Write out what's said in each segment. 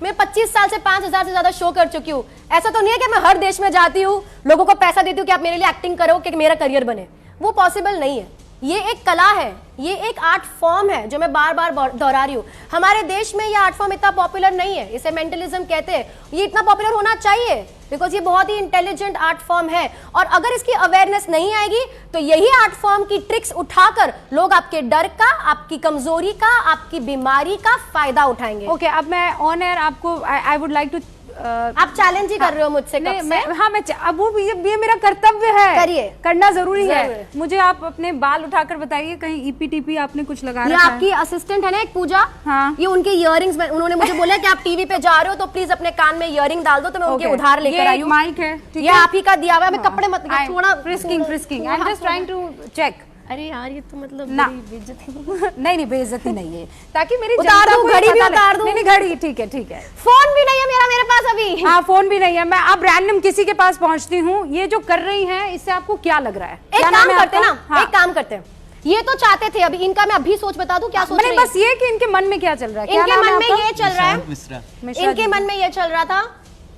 मैं 25 साल से 5000 से ज्यादा शो कर चुकी हूँ। ऐसा तो नहीं है कि मैं हर देश में जाती हूँ, लोगों को पैसा देती हूँ कि आप मेरे लिए एक्टिंग करो कि मेरा करियर बने। वो पॉसिबल नहीं है। ये एक कला है, ये एक आर्ट फॉर्म है जो मैं बार बार दोहरा रही हूँ। हमारे देश में ये आर्ट फॉर्म इतना पॉपुलर नहीं है, इसे मेंटलिज्म कहते हैं। ये इतना पॉपुलर होना चाहिए बिकॉज ये बहुत ही इंटेलिजेंट आर्ट फॉर्म है। और अगर इसकी अवेयरनेस नहीं आएगी तो यही आर्ट फॉर्म की ट्रिक्स उठाकर लोग आपके डर का, आपकी कमजोरी का, आपकी बीमारी का फायदा उठाएंगे। ओके, अब मैं ऑन एयर आपको आई वुड लाइक टू आप चैलेंज ही कर रहे हो मुझसे कब से? मैं अब वो ये मेरा कर्तव्य है, करिए, करना जरूरी है। मुझे आप अपने बाल उठाकर बताइए, कहीं ईपीटीपी आपने कुछ लगा रखा है? ये आपकी असिस्टेंट है ना एक पूजा, हाँ, ये उनके इयरिंग्स में उन्होंने मुझे बोला कि आप टीवी पे जा रहे हो तो प्लीज अपने कान में इयरिंग डाल दो, तो मैं उनके उधार लेकर आई हूं। माइक है, ये आप ही का दिया हुआ है, मैं कपड़े मत थोड़ा frisking I am just trying to check. अरे यार ये तो मतलब बेइज्जती नहीं बेइज्जती नहीं है, ताकि मेरी उतार दूं, घड़ी भी उतार दूं। नहीं घड़ी ठीक है। फोन भी नहीं है मेरे पास अभी। हाँ, फोन भी नहीं है। मैं अब रैंडम किसी के पास पहुंचती हूँ। ये जो कर रही हैं इससे आपको क्या लग रहा है? एक काम करते हैं ना, एक काम करते हैं, ये तो चाहते थे, अभी इनका मैं अभी सोच बता दूं क्या सोच रही है। बस ये कि इनके मन में क्या चल रहा है? इनके मन में ये चल रहा है, इनके मन में ये चल रहा था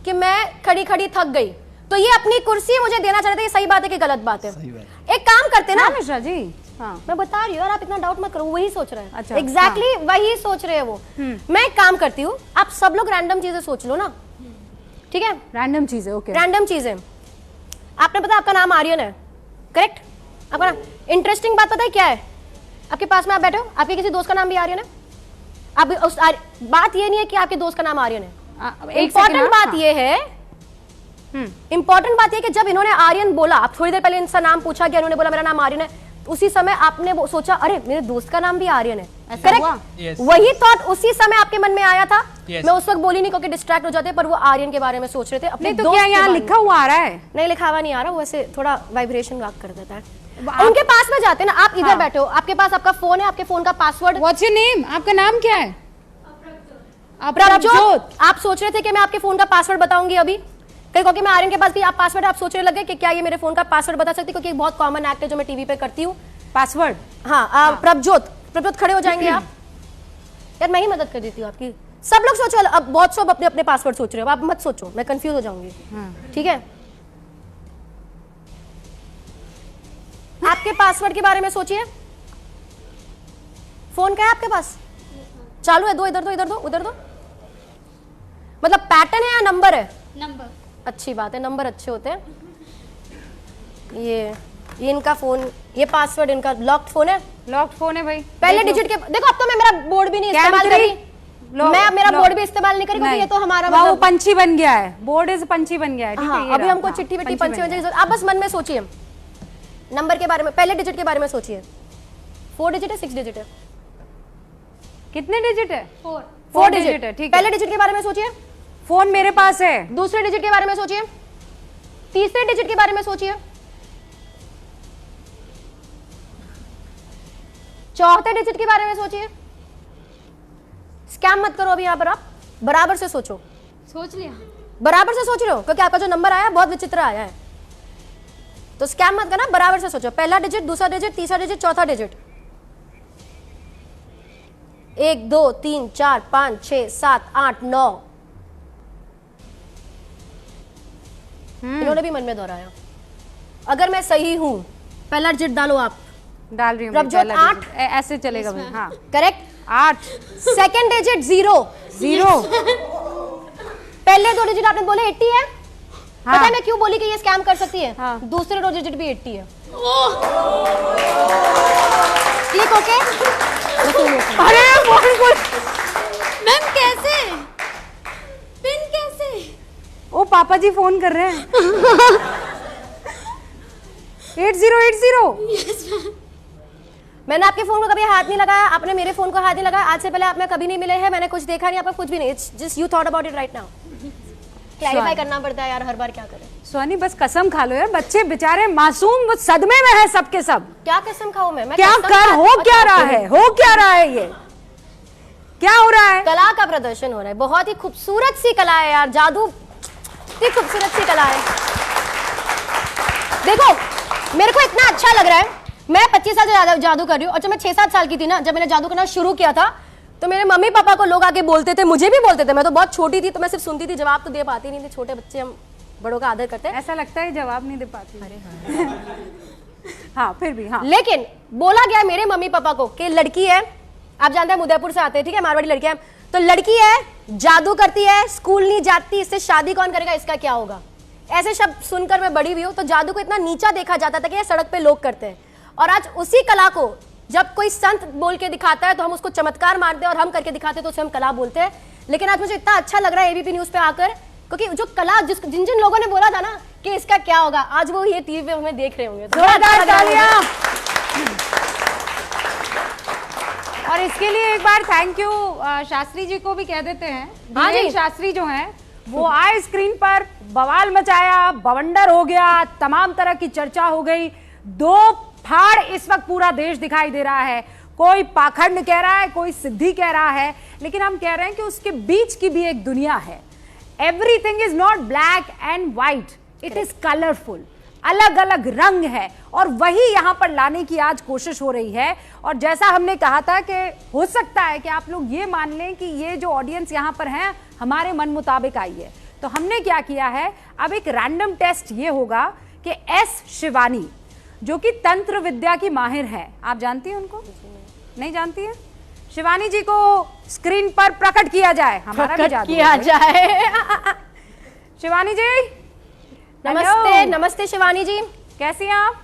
कि मैं खड़ी खड़ी थक गई, तो ये अपनी कुर्सी मुझे देना चाहते थे। ये सही बात है कि गलत बात है? एक काम करते ना मिश्रा जी, हाँ मैं बता रही हूँ, और आप इतना डाउट मत करो, वही सोच रहे हैं। अच्छा, एग्जैक्टली वही सोच रहे हैं वो। मैं एक काम करती हूँ, आप सब लोग रैंडम चीजें सोच लो ना, ठीक है? रैंडम चीजें, ओके, रैंडम चीजें। आपने पता आपका नाम आर्यन है, करेक्ट? आपका नाम, इंटरेस्टिंग बात पता है क्या है? आपके पास में आप बैठे हो, आपके किसी दोस्त का नाम भी आर्यन है? आप उस बात ये नहीं है कि आपके दोस्त का नाम आर्यन है। इंपॉर्टेंट बात ये है, इंपॉर्टेंट बात ये कि जब इन्होंने आर्यन बोला, आप थोड़ी देर पहले इनका नाम पूछा गया, इन्होंने बोला मेरा नाम आर्यन है, उसी समय आपने सोचा अरे मेरे दोस्त का नाम भी आर्यन है, करेक्ट? वही थॉट उसी समय आपके मन में आया था। मैं उस वक्त बोली नहीं क्योंकि डिस्ट्रैक्ट हो जाते, पर वो आर्यन के बारे में सोच रहे थे अपने दोस्त। क्या यहाँ लिखा हुआ आ रहा है? नहीं लिखा हुआ नहीं आ रहा, वो ऐसे थोड़ा वाइब्रेशन कर देता है। उनके पास में जाते ना, आप इधर बैठे हो, आपके पास आपका फोन है, आपके फोन का पासवर्ड। What's your name? आपका नाम क्या है? प्रभजोत। आप सोच रहे थे कि मैं आपके फोन का पासवर्ड बताऊंगी अभी, क्योंकि मैं आर्यन के पास भी आप पासवर्ड आप सोचने लगे कि क्या ये मेरे फोन का पासवर्ड बता सकती, क्योंकि एक बहुत कॉमन एक्ट है जो मैं टीवी पे करती हूँ। पासवर्ड? हाँ, प्रभजोत खड़े हो जाएंगे आप? यार मैं ही मदद कर देती हूँ आपकी। सब लोग सोचो, अब बहुत सब अपने अपने पासवर्ड सोच रहे हो, आप मत सोचो, मैं कंफ्यूज हो जाऊंगी, ठीक है? आपके पासवर्ड के बारे में सोचिए। फोन क्या है आपके पास? चालू है? दो इधर दो, इधर दो, उधर दो। मतलब पैटर्न है या नंबर है? नंबर। अच्छी बात है, नंबर अच्छे होते हैं। ये इनका फोन, ये पासवर्ड इनका लॉक्ड फोन है। लॉक्ड फोन है भाई। पहले डिजिट के देखो, अब तो मैं मेरा बोर्ड भी नहीं इस्तेमाल करी, मैं मेरा बोर्ड भी इस्तेमाल नहीं करी क्योंकि ये तो हमारा वो पंछी बन गया है, बोर्ड इज पंछी बन गया है, ठीक है? अभी हमको चिट्ठी विट्ठी पंछी बन जाएगी। आप बस मन में सोचिए, नंबर के बारे में, पहले डिजिट के बारे में सोचिए। 4 डिजिट है, 6 डिजिट है? कितने डिजिट है? 4 डिजिट है, ठीक है। पहले डिजिट के बारे में सोचिए। फोन मेरे पास है। दूसरे डिजिट के बारे में सोचिए। तीसरे डिजिट के बारे में सोचिए। चौथे डिजिट के बारे में सोचिए। स्कैम मत करो अभी यहाँ पर, आप बराबर से सोचो। सोच लिया? बराबर से सोच रहे हो क्योंकि आपका जो नंबर आया बहुत विचित्र आया है, तो स्कैम मत करना, बराबर से सोचो। पहला डिजिट, दूसरा डिजिट, तीसरा डिजिट, चौथा डिजिट। 1 2 3 4 5 6 7 8 9। इन्होंने भी मन में दोहराया। अगर मैं सही हूं, पहला डिजिट डालो आप। डाल रही हूं। प्रभजोत 8 ऐसे चलेगा भाई। हाँ करेक्ट, 8। Second digit 0। पहले 2 डिजिट आपने बोले 80 है। हाँ। पता है मैं क्यों बोली कि ये स्कैम कर सकती है? हाँ। दूसरे 2 डिजिट भी 80 है। Click okay? अरे मैम कैसे? पिन कैसे? ओ पापा जी फोन कर रहे हैं। 8080। मैंने आपके फोन को कभी हाथ नहीं लगाया, आपने मेरे फोन को हाथ नहीं लगाया। आज से पहले आप में कभी नहीं मिले हैं, मैंने कुछ देखा नहीं, आपका कुछ भी नहीं। It's just you thought about it right now. Clarify करना पड़ता है यार, हर बार क्या करें। सोनी बस कसम खा लो यार, बच्चे बेचारे मासूम वो सदमे में है सबके सब। क्या कसम खाऊं मैं क्या कर हो क्या रहा है, हो क्या रहा है, ये क्या हो रहा है? कला का प्रदर्शन हो रहा है, बहुत ही खूबसूरत सी कला है यार, जादू, इतनी खूबसूरत सी कला है। देखो मेरे को इतना अच्छा लग रहा है, मैं 25 साल से जादू कर रही हूँ, और जब मैं 6-7 साल की थी ना, जब मैंने जादू करना शुरू किया था, तो मेरे मम्मी पापा को लोग आके बोलते थे, मुझे भी बोलते थे, मैं तो बहुत छोटी थी तो मैं सिर्फ सुनती थी, जवाब तो दे पाती नहीं थी, छोटे बच्चे हम बड़ों का आदर करते हैं। ऐसा लगता है जवाब नहीं दे पाती। अरे हाँ फिर भी हाँ। लेकिन बोला गया मेरे मम्मी पापा को कि लड़की है, आप जानते हैं उदयपुर से आते हैं, ठीक है, मारवाड़ी लड़की है, तो लड़की है, जादू करती है, स्कूल नहीं जाती, इससे शादी कौन करेगा, इसका क्या होगा। ऐसे शब्द सुनकर मैं बड़ी हुई हूँ। तो जादू को इतना नीचा देखा जाता था कि ये सड़क पे लोग करते हैं, और आज उसी कला को जब कोई संत बोल के दिखाता है तो हम उसको चमत्कार मानते हैं, और हम करके दिखाते हैं तो उसे हम कला बोलते हैं। लेकिन आज मुझे इतना अच्छा लग रहा है एबीपी न्यूज पे आकर, क्योंकि जो कला जिन जिन लोगों ने बोला था ना कि इसका क्या होगा, आज वो ये टीवी पे हमें देख रहे होंगे। जोरदार तालियां। और इसके लिए एक बार थैंक यू शास्त्री जी को भी कह देते हैं। हाँ जी। शास्त्री जो हैं वो आए स्क्रीन पर, बवाल मचाया, बवंडर हो गया, तमाम तरह की चर्चा हो गई। दो फाड़ इस वक्त पूरा देश दिखाई दे रहा है, कोई पाखंड कह रहा है, कोई सिद्धि कह रहा है, लेकिन हम कह रहे हैं कि उसके बीच की भी एक दुनिया है। Everything is not black and white, it is colourful, अलग अलग रंग है, और वही यहां पर लाने की आज कोशिश हो रही है। और जैसा हमने कहा था कि हो सकता है कि आप लोग ये मान लें कि ये जो ऑडियंस यहां पर है हमारे मन मुताबिक आई है, तो हमने क्या किया है, अब एक रैंडम टेस्ट ये होगा कि एस शिवानी जो कि तंत्र विद्या की माहिर है, आप जानती हैं उनको? नहीं जानती है? शिवानी जी को स्क्रीन पर प्रकट किया जाए, हमारा भी जादू किया जाए। शिवानी जी नमस्ते। नमस्ते शिवानी जी, कैसी हैं आप?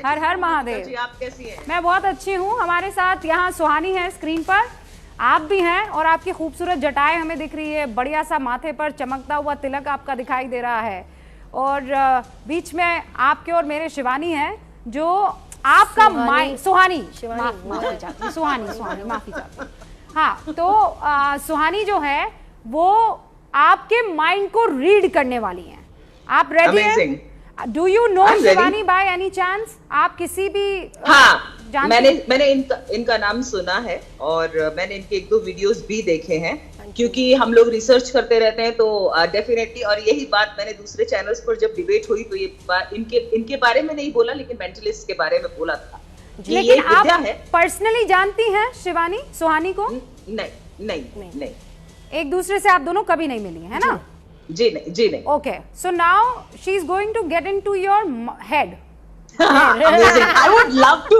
हर हर महादेव जी, आप कैसी हैं? मैं बहुत अच्छी हूँ। हमारे साथ यहाँ सुहानी है स्क्रीन पर, आप भी हैं, और आपकी खूबसूरत जटाएं हमें दिख रही है, बढ़िया सा माथे पर चमकता हुआ तिलक आपका दिखाई दे रहा है, और बीच में आपके और मेरे शिवानी है जो आपका सुहानी माफी चाहती। हाँ, तो सुहानी जो है वो आपके माइंड को रीड करने वाली हैं। आप रेडी हैं? Do you know Shivani by any chance? आप किसी भी हाँ, मैंने इनका नाम सुना है, और मैंने इनके एक दो वीडियोस भी देखे हैं, क्योंकि हम लोग रिसर्च करते रहते हैं, तो डेफिनेटली। और यही बात मैंने दूसरे चैनल्स पर जब डिबेट हुई तो ये बात इनके बारे में नहीं बोला, लेकिन मेंटलिस्ट के बारे में बोला था। लेकिन आप पर्सनली जानती हैं शिवानी सुहानी को? नहीं। एक दूसरे से आप दोनों कभी नहीं मिली है ना? जी नहीं। Okay, so now she is going to get into your head. I would love to.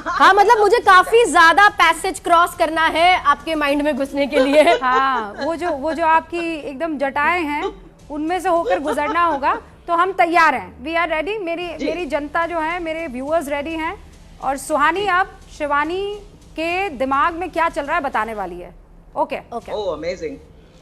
हाँ, मतलब मुझे काफी ज्यादा पैसेज क्रॉस करना है आपके माइंड में घुसने के लिए। हाँ, वो जो आपकी एकदम जटाएं हैं उनमें से होकर गुजरना होगा, तो हम तैयार हैं, वी आर रेडी। मेरी जनता जो है, मेरे व्यूअर्स रेडी हैं, और सुहानी अब शिवानी के दिमाग में क्या चल रहा है बताने वाली है। ओके। Oh, amazing.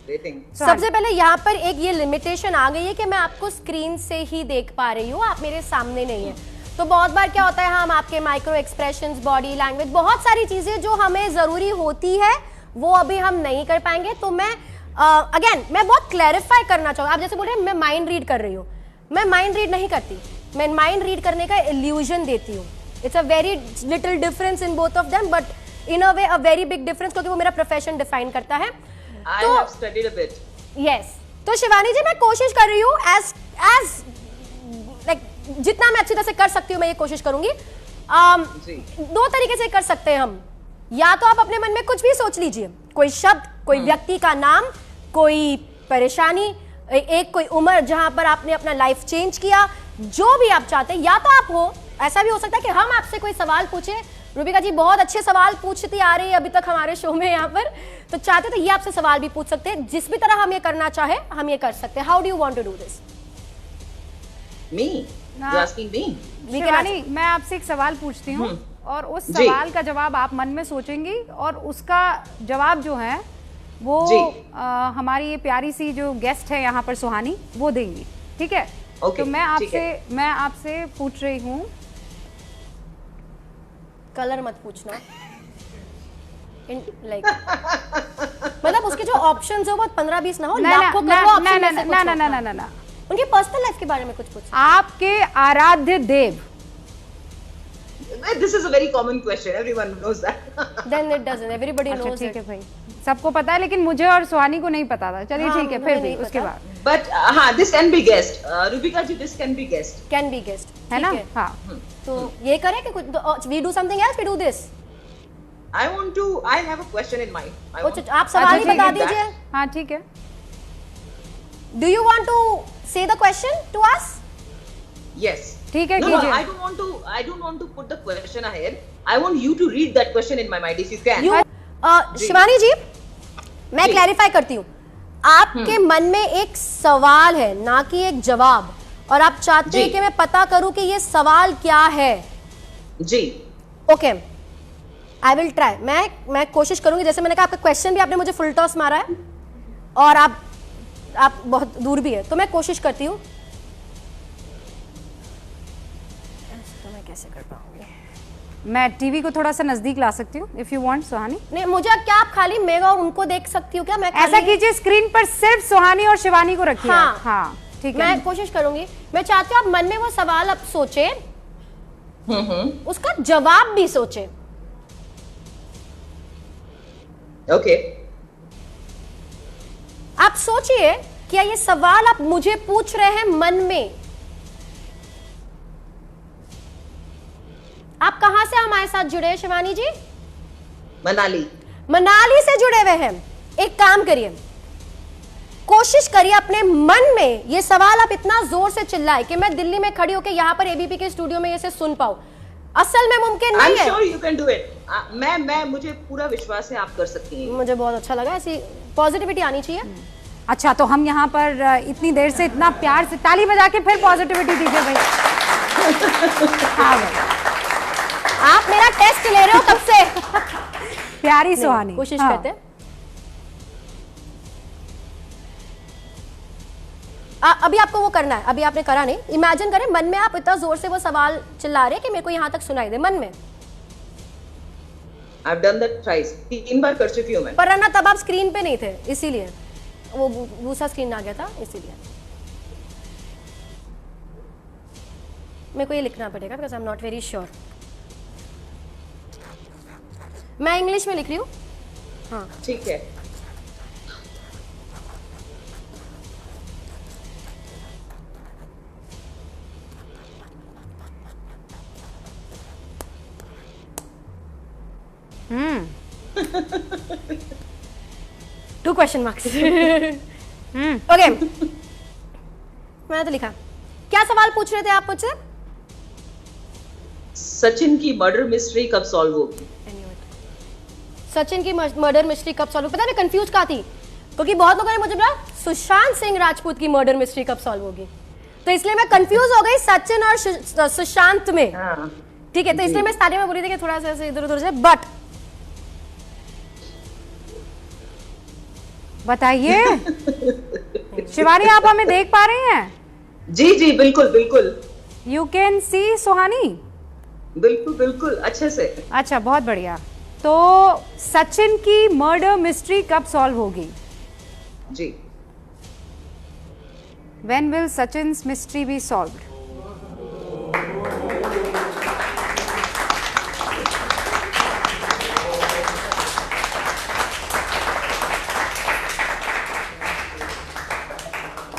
सबसे पहले यहाँ पर एक ये लिमिटेशन आ गई है कि मैं आपको स्क्रीन से ही देख पा रही हूँ, आप मेरे सामने नहीं है। तो बहुत बार क्या होता है, हम आपके माइक्रो एक्सप्रेशंस, बॉडी लैंग्वेज, बहुत सारी चीजें जो हमें जरूरी होती है वो अभी हम नहीं कर पाएंगे। तो मैं अगेन मैं बहुत क्लैरिफाई करना चाहूँगा। आप जैसे बोल रहे हैं मैं माइंड रीड कर रही हूँ, मैं माइंड रीड नहीं करती, मैं माइंड रीड करने का इल्यूजन देती हूँ। It's a very little difference in both of them, but in a way a very big difference, क्योंकि वो मेरा प्रोफेशन डिफाइन करता है। I have studied a bit. Yes. तो शिवानी जी मैं कोशिश कर रही हूँ as like जितना मैं अच्छी तरह से कर सकती हूँ मैं ये कोशिश करूंगी। दो तरीके से कर सकते हैं हम, या तो आप अपने मन में कुछ भी सोच लीजिए, कोई शब्द, कोई व्यक्ति का नाम, कोई परेशानी, एक कोई उम्र जहां पर आपने अपना लाइफ चेंज किया, जो भी आप चाहते हैं। या तो आप हो, ऐसा भी हो सकता है कि हम आपसे कोई सवाल पूछे। रूबिका जी बहुत अच्छे सवाल पूछती आ रही है अभी तक हमारे शो में यहाँ पर, तो चाहते तो ये आपसे सवाल भी पूछ सकते हैं। जिस भी तरह हम ये करना चाहे हम ये कर सकते हैं। How do you want to do this? Me? You asking me? Shivani, मैं आपसे एक सवाल पूछती हूँ, और उस सवाल का जवाब आप मन में सोचेंगी, और उसका जवाब जो है वो हमारी ये प्यारी सी जो गेस्ट है यहाँ पर सुहानी वो देंगी, ठीक है? तो मैं आपसे पूछ रही हूँ, कलर मत पूछना, लाइक मतलब उसके जो ऑप्शंस हो वो 15-20 ना हो, लाखों करोड़ों ऑप्शन में से कुछ ना, उनकी पर्सनल लाइफ के बारे में कुछ पूछ। आपके आराध्य देव। This is a very common question. Everyone knows that. Then it doesn't. Everybody knows ठीक it. है भाई, सबको पता है, लेकिन मुझे और सुहानी को नहीं पता था। चलिए ठीक है, फिर भी उसके बाद। But हाँ, this can be guessed. Rubika ji, this can be guessed. Can be guessed. है ना? हाँ। तो ये करें कि कुछ we do something else, we do this. I want to. I have a question in mind. आप सवाल ही बता ठीक है, दीजिए. हाँ ठीक है. Do you want to say the question to us? Yes. ठीक है, No, कीजिए. I don't want to put the question ahead. I want you to read that question in my mind if you can. Shivani जी, मैं जी। Clarify करती हूँ. आपके मन में एक सवाल है, ना कि एक जवाब, और आप चाहते हैं जी। कि मैं पता करूं कि ये सवाल क्या है. जी. Okay, I will try. मैं कोशिश करूंगी. जैसे मैंने कहा, आपका क्वेश्चन भी आपने मुझे फुल टॉस मारा है और आप बहुत दूर भी है, तो मैं कोशिश करती हूँ. तो मैं कैसे कर पाऊंगी? मैं टीवी को थोड़ा सा नजदीक ला सकती हूँ इफ यू वांट सुहानी. नहीं, मुझे क्या आप खाली मेगा और उनको देख सकती हो क्या? मैं ऐसा खाली- कीजिए, स्क्रीन पर सिर्फ सुहानी और शिवानी को रखिए. हाँ। हाँ ठीक है. मैं कोशिश करूंगी. मैं चाहती हूँ आप मन में वो सवाल आप सोचे, उसका जवाब भी सोचे. Okay. आप सोचिए, क्या ये सवाल आप मुझे पूछ रहे हैं मन में? आप कहां से हमारे साथ जुड़े हैं शिवानी जी? मनाली. मनाली से जुड़े हुए हैं. एक काम करिए, कोशिश करिए अपने मन में ये सवाल आप इतना जोर से चिल्लाए कि मैं दिल्ली में खड़ी होकर यहां पर एबीपी के स्टूडियो में इसे सुन पाऊं. असल में मुमकिन नहीं I'm है. sure you can do it. मैं मुझे पूरा विश्वास है आप कर सकती हैं. मुझे बहुत अच्छा लगा. ऐसी पॉजिटिविटी आनी चाहिए. अच्छा, तो हम यहाँ पर इतनी देर से इतना प्यार से ताली बजा के फिर पॉजिटिविटी दीजिए भाई. हाँ भाई, आप मेरा टेस्ट ले रहे हो कब से? प्यारी सुहानी. कोशिश हाँ. करते हैं. अभी आपको वो करना है. अभी आपने करा नहीं. इमेजिन करें मन में आप इतना जोर से वो सवाल चिल्ला रहे हैं कि मेरे को यहां तक सुनाई दे मन में. I've done that twice. 3 बार कर चुकी हूँ मैं. पर अन्ना तब आप स्क्रीन पे नहीं थे, इसीलिए वो दूसरा स्क्रीन आ गया था, इसीलिए मेरे को ये लिखना पड़ेगा because I am not very sure. मैं इंग्लिश में लिख रही हूँ. हाँ, ठीक है. To question marks. ओके, मैंने तो लिखा. क्या सवाल पूछ रहे थे आप मुझसे? सचिन की मर्डर मिस्ट्री कब सॉल्व होगी? सचिन की मर्डर मिस्ट्री कब सॉल्व? पता है मैं कंफ्यूज कहाँ थी, क्योंकि बहुत लोगों ने मुझे बोला सुशांत सिंह राजपूत की मर्डर मिस्ट्री कब सॉल्व होगी, तो इसलिए मैं कंफ्यूज हो गई सचिन और सुशांत में. हाँ. ठीक है, तो इसलिए मैं स्टार्टिंग में बोली थी कि थोड़ा सा ऐसे इधर उधर से. बट बताइए शिवानी, आप हमें देख पा रही हैं? जी जी बिल्कुल बिल्कुल. यू कैन सी सुहानी? बिल्कुल बिल्कुल अच्छे से. अच्छा, बहुत बढ़िया. तो सचिन की मर्डर मिस्ट्री कब सॉल्व होगी? जी. When will Sachin's mystery be solved?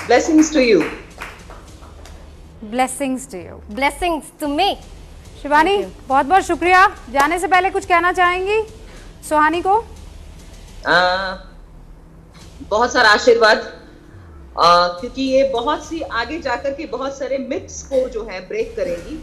Blessings to you. Blessings to you. Blessings to me. Shivani, बहुत बहुत शुक्रिया. जाने से पहले कुछ कहना चाहेंगी सुहानी को? बहुत सारा आशीर्वाद, क्योंकि ये बहुत सी आगे जाकर के बहुत सारे मिथ्स को जो है ब्रेक करेगी.